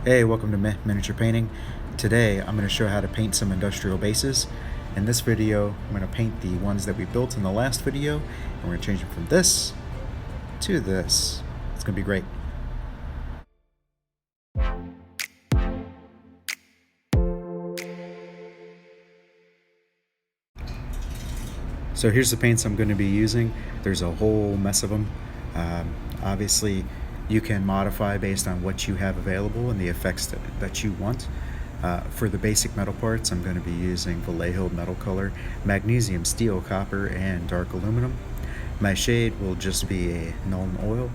Hey, welcome to Miniature Painting. Today I'm going to show how to paint some industrial bases. In this video, I'm going to paint the ones that we built in the last video, and we're going to change them from this to this. It's going to be great. So here's the paints I'm going to be using. There's a whole mess of them. Obviously, you can modify based on what you have available and the effects that you want. For the basic metal parts, I'm going to be using Vallejo metal color, magnesium, steel, copper, and dark aluminum. My shade will just be a Nuln oil.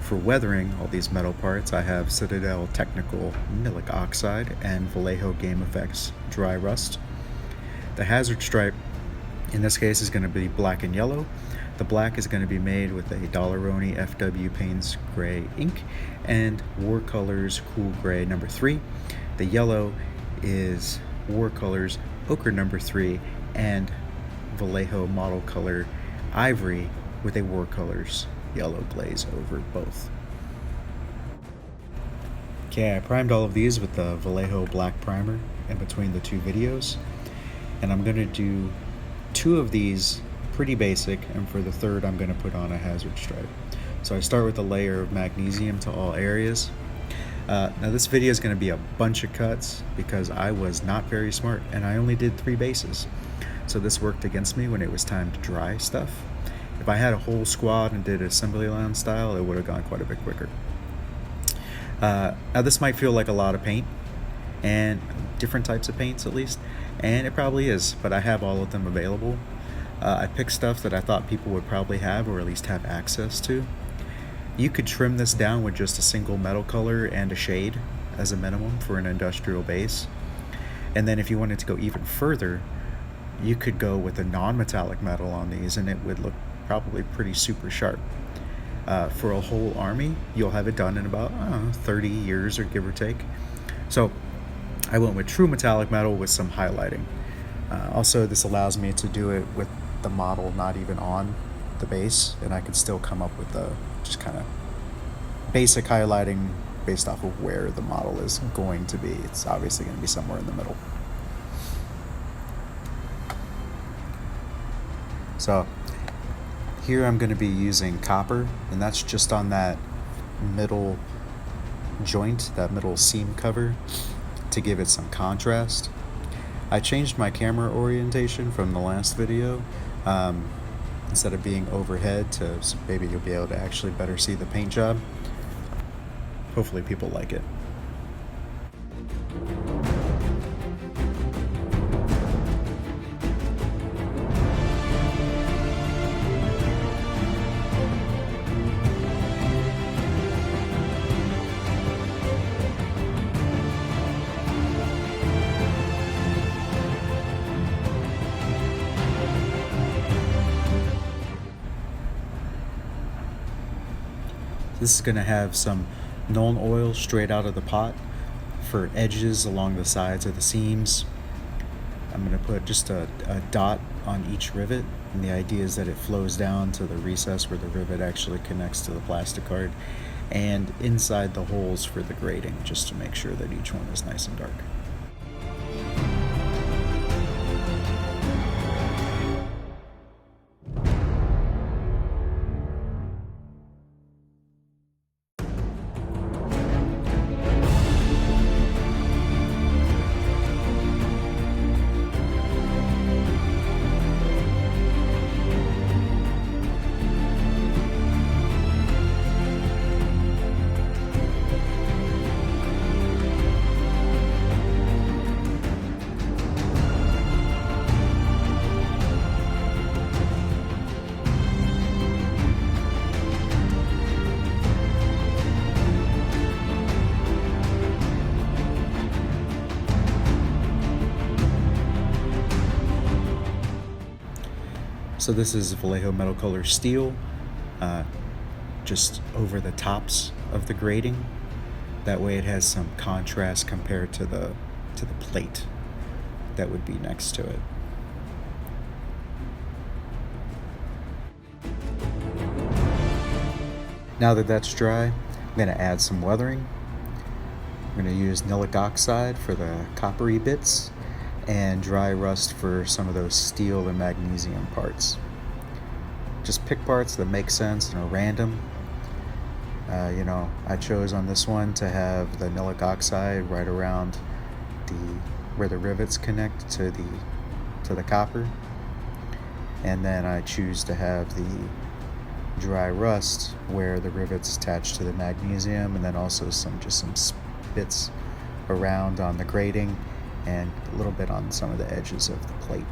For weathering all these metal parts, I have Citadel Technical Milic Oxide and Vallejo Game Effects Dry Rust. The hazard stripe in this case is going to be black and yellow. The black is going to be made with a Dollaroni FW Payne's Gray ink and War Colors Cool Gray number 3. The yellow is War Colors Ochre number 3 and Vallejo Model Color Ivory with a War Colors yellow glaze over both. Okay, I primed all of these with the Vallejo black primer in between the two videos, and I'm going to do 2 of these pretty basic, and for the third I'm going to put on a hazard stripe. So I start with a layer of magnesium to all areas. Now this video is going to be a bunch of cuts because I was not very smart and I only did 3 bases. So this worked against me when it was time to dry stuff. If I had a whole squad and did assembly line style, it would have gone quite a bit quicker. Now this might feel like a lot of paint, and different types of paints at least, and it probably is, but I have all of them available. I picked stuff that I thought people would probably have, or at least have access to. You could trim this down with just a single metal color and a shade as a minimum for an industrial base. And then if you wanted to go even further, you could go with a non-metallic metal on these and it would look probably pretty super sharp. For a whole army, you'll have it done in about 30 years or give or take. So I went with true metallic metal with some highlighting. Also, this allows me to do it with the model not even on the base, and I can still come up with the just kind of basic highlighting based off of where the model is going to be. It's obviously going to be somewhere in the middle. So here I'm going to be using copper, and that's just on that middle joint, that middle seam cover, to give it some contrast. I changed my camera orientation from the last video. Instead of being overhead to maybe you'll be able to actually better see the paint job. Hopefully people like it. This is going to have some Nuln oil straight out of the pot for edges along the sides of the seams. I'm going to put just a dot on each rivet, and the idea is that it flows down to the recess where the rivet actually connects to the plastic card, and inside the holes for the grating, just to make sure that each one is nice and dark. So this is Vallejo metal color steel, just over the tops of the grating. That way it has some contrast compared to the plate that would be next to it. Now that that's dry, I'm going to add some weathering. I'm going to use nilic oxide for the coppery bits and dry rust for some of those steel and magnesium parts. Just pick parts that make sense and are random. I chose on this one to have the nilic oxide right around where the rivets connect to the copper, and then I choose to have the dry rust where the rivets attach to the magnesium, and then also some bits around on the grating and a little bit on some of the edges of the plate.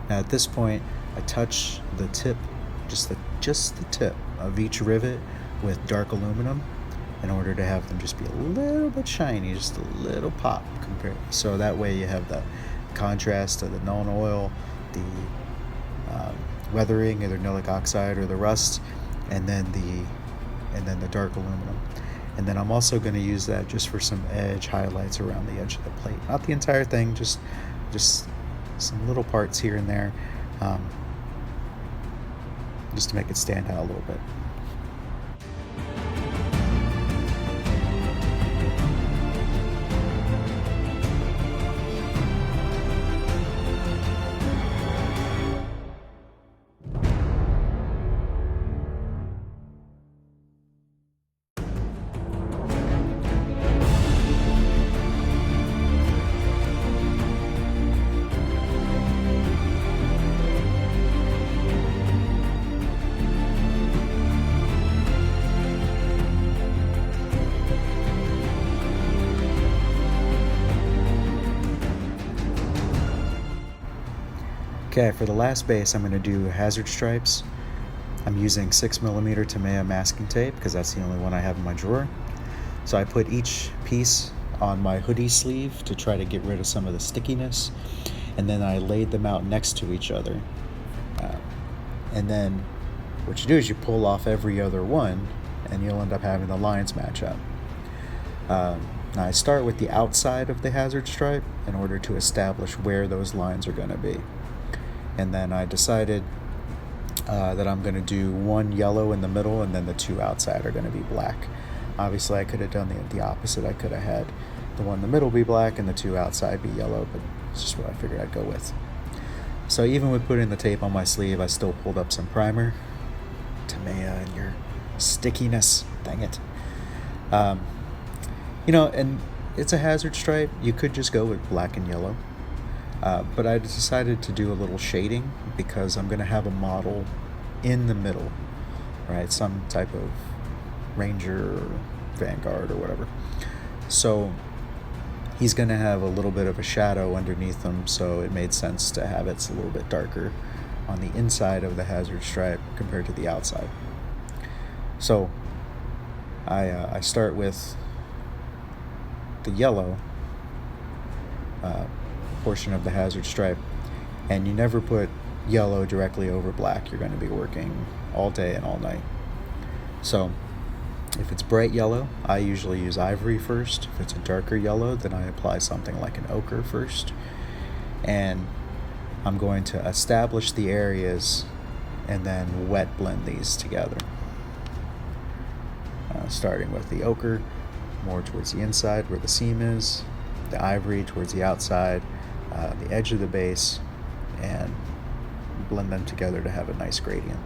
Now at this point, I touch the tip, just the tip of each rivet with dark aluminum in order to have them just be a little bit shiny, just a little pop compared. So that way you have the contrast of the Nuln oil, the weathering, either nilic oxide or the rust, and then the dark aluminum. And then I'm also going to use that just for some edge highlights around the edge of the plate. Not the entire thing, just some little parts here and there, just to make it stand out a little bit. Okay, for the last base, I'm going to do hazard stripes. I'm using 6mm Tamiya masking tape because that's the only one I have in my drawer. So I put each piece on my hoodie sleeve to try to get rid of some of the stickiness, and then I laid them out next to each other. And then what you do is you pull off every other one, and you'll end up having the lines match up. Now I start with the outside of the hazard stripe in order to establish where those lines are going to be. And then I decided that I'm going to do one yellow in the middle, and then the two outside are going to be black. Obviously, I could have done the opposite. I could have had the one in the middle be black and the two outside be yellow, but it's just what I figured I'd go with. So even with putting the tape on my sleeve, I still pulled up some primer. Tamiya and your stickiness, dang it. And it's a hazard stripe. You could just go with black and yellow. But I decided to do a little shading because I'm going to have a model in the middle, right? Some type of Ranger or Vanguard or whatever. So he's going to have a little bit of a shadow underneath him, so it made sense to have it a little bit darker on the inside of the hazard stripe compared to the outside. So I start with the yellow portion of the hazard stripe, and you never put yellow directly over black. You're going to be working all day and all night. So if it's bright yellow, I usually use ivory first. If it's a darker yellow, then I apply something like an ochre first, and I'm going to establish the areas and then wet blend these together, starting with the ochre more towards the inside where the seam is, the ivory towards the outside, the edge of the base, and blend them together to have a nice gradient.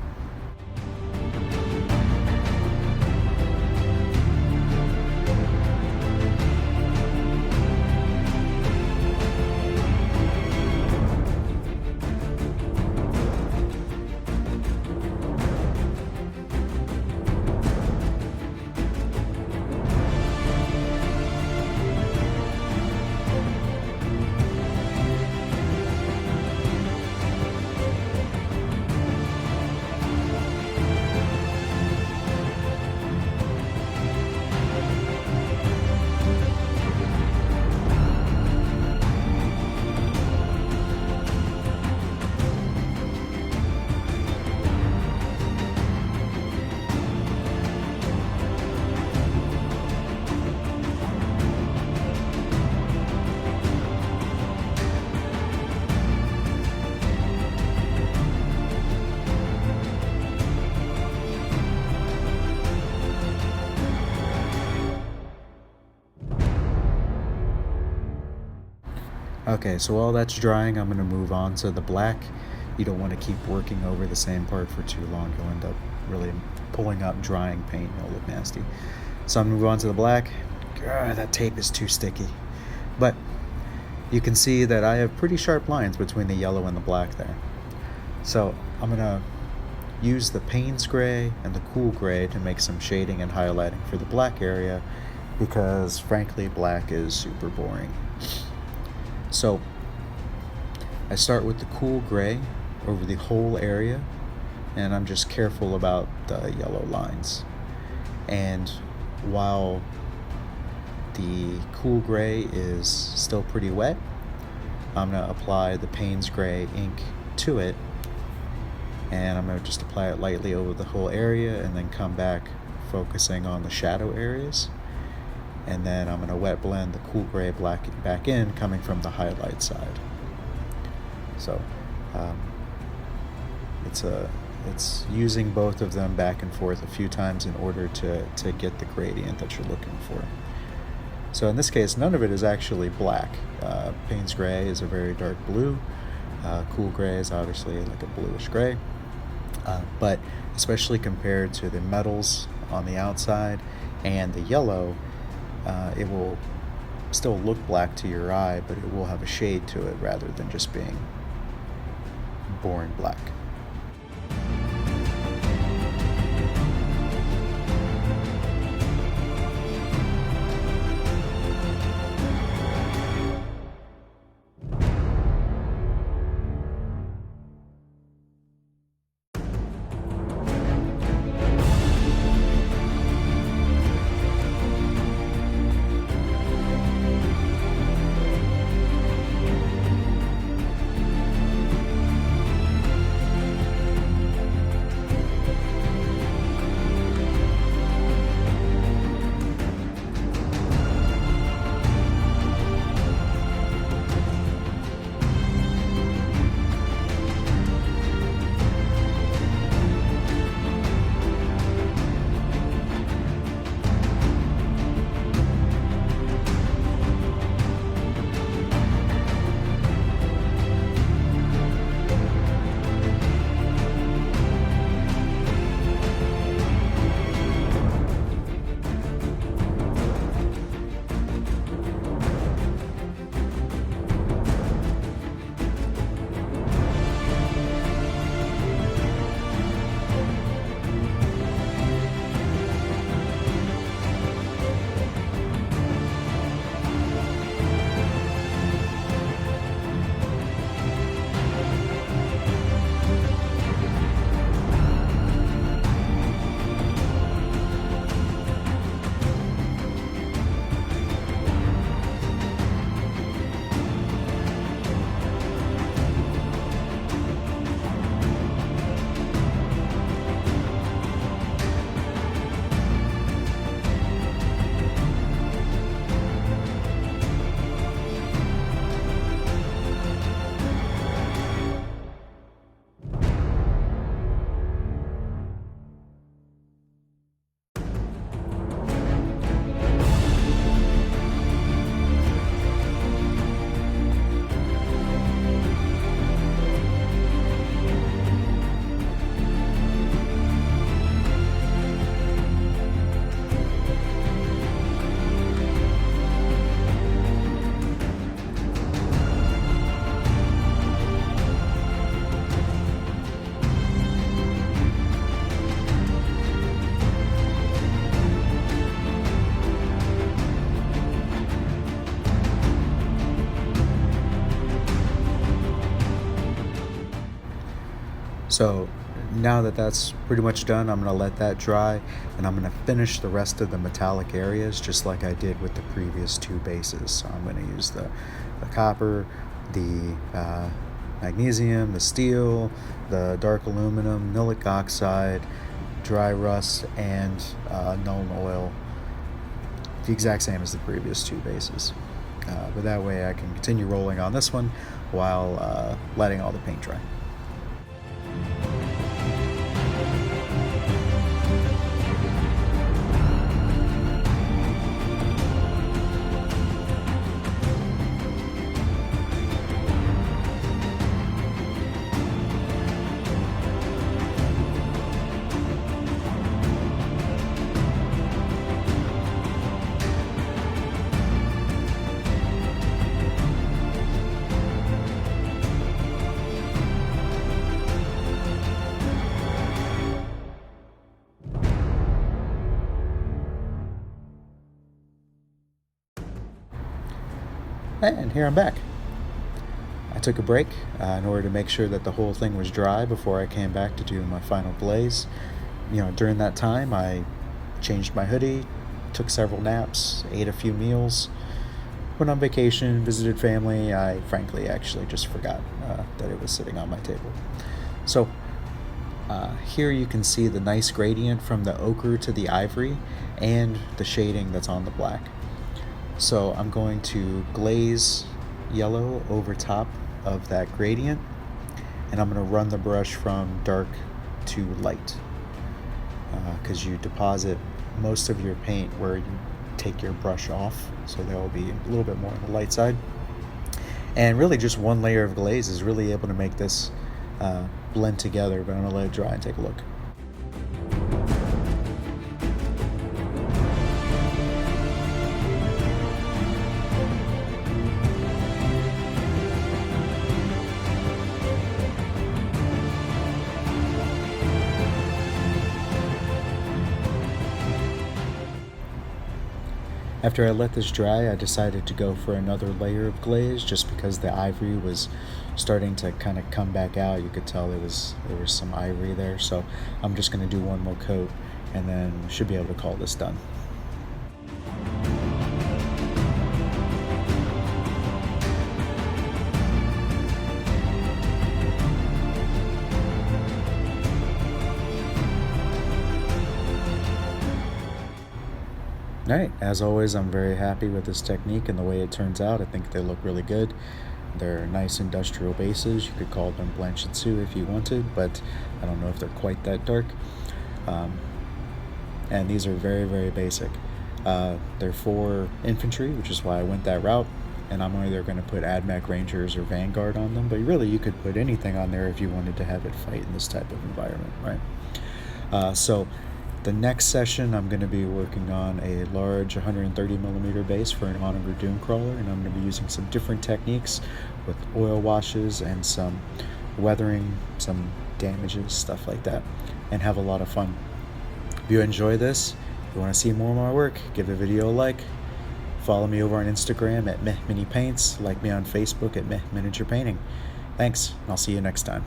Okay, so while that's drying, I'm going to move on to the black. You don't want to keep working over the same part for too long. You'll end up really pulling up drying paint. It'll look nasty. So I'm going to move on to the black. That tape is too sticky. But you can see that I have pretty sharp lines between the yellow and the black there. So I'm going to use the Payne's gray and the cool gray to make some shading and highlighting for the black area, because frankly black is super boring. So I start with the cool gray over the whole area, and I'm just careful about the yellow lines. And while the cool gray is still pretty wet, I'm going to apply the Payne's gray ink to it, and I'm going to just apply it lightly over the whole area and then come back focusing on the shadow areas. And then I'm going to wet blend the cool gray black back in, coming from the highlight side. So it's using both of them back and forth a few times in order to get the gradient that you're looking for. So in this case, none of it is actually black. Payne's gray is a very dark blue. Cool gray is obviously like a bluish gray. But especially compared to the metals on the outside and the yellow, it will still look black to your eye, but it will have a shade to it rather than just being boring black. So now that that's pretty much done, I'm going to let that dry, and I'm going to finish the rest of the metallic areas just like I did with the previous two bases. So I'm going to use the copper, the magnesium, the steel, the dark aluminum, nilic oxide, dry rust, and Nuln oil, the exact same as the previous two bases. But that way I can continue rolling on this one while letting all the paint dry. And here I'm back. I took a break in order to make sure that the whole thing was dry before I came back to do my final glaze. During that time, I changed my hoodie, took several naps, ate a few meals, went on vacation, visited family. I frankly actually just forgot that it was sitting on my table. So here you can see the nice gradient from the ochre to the ivory and the shading that's on the black. So I'm going to glaze yellow over top of that gradient, and I'm going to run the brush from dark to light, because you deposit most of your paint where you take your brush off, so there will be a little bit more on the light side. And really just one layer of glaze is really able to make this blend together, but I'm going to let it dry and take a look. After I let this dry, I decided to go for another layer of glaze just because the ivory was starting to kind of come back out. You could tell there was some ivory there. So I'm just going to do one more coat and then should be able to call this done. Alright, as always, I'm very happy with this technique and the way it turns out. I think they look really good. They're nice industrial bases. You could call them Blanchitsu if you wanted, but I don't know if they're quite that dark. And these are very, very basic. They're for infantry, which is why I went that route. And I'm either going to put AdMech Rangers or Vanguard on them, but really you could put anything on there if you wanted to have it fight in this type of environment, right? So the next session, I'm going to be working on a large 130 millimeter base for an Onager Dune Crawler, and I'm going to be using some different techniques with oil washes and some weathering, some damages, stuff like that, and have a lot of fun. If you enjoy this, if you want to see more of my work, give the video a like. Follow me over on Instagram at mehminipaints, like me on Facebook at mehminipainting. Thanks, and I'll see you next time.